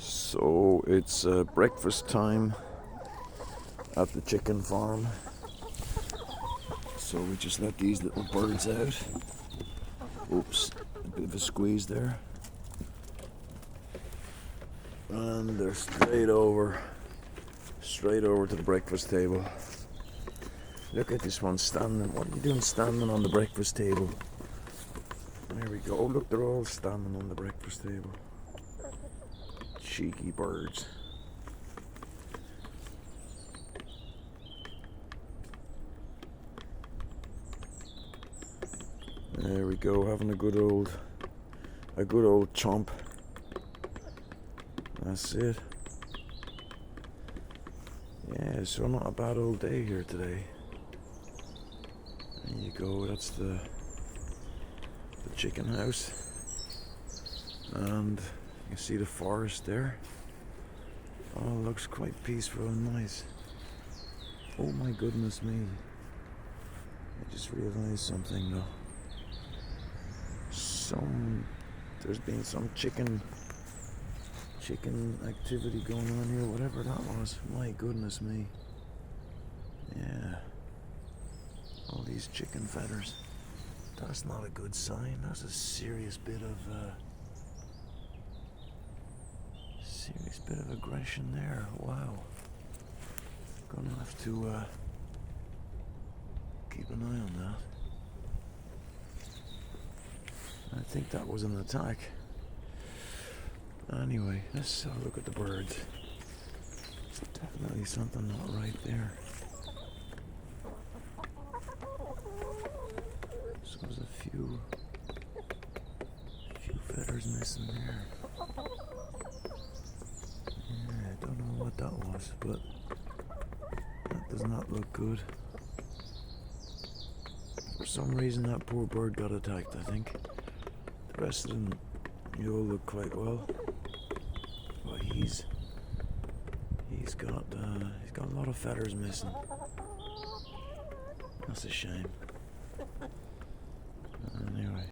So it's breakfast time at the chicken farm. So we just let these little birds out. Oops, a bit of a squeeze there. And they're straight over to the breakfast table. Look at this one standing. What are you doing standing on the breakfast table? There we go. Oh, look, they're all standing on the breakfast table. Cheeky birds. There we go, having a good old chomp. That's it. Yeah, so not a bad old day here today. There you go, that's the chicken house. And you can see the forest there. Oh, it looks quite peaceful and nice. Oh my goodness me. I just realized something though. There's been some chicken activity going on here, whatever that was. My goodness me. Yeah. All these chicken feathers. That's not a good sign. That's a serious bit of aggression there. Wow. Gonna have to keep an eye on that. I think that was an attack. Anyway, let's have a look at the birds. Definitely something not right there. So there's a few feathers missing there. Yeah, I don't know what that was, but that does not look good. For some reason that poor bird got attacked, I think. The rest of them, you all look quite well. But he's got a lot of feathers missing. That's a shame.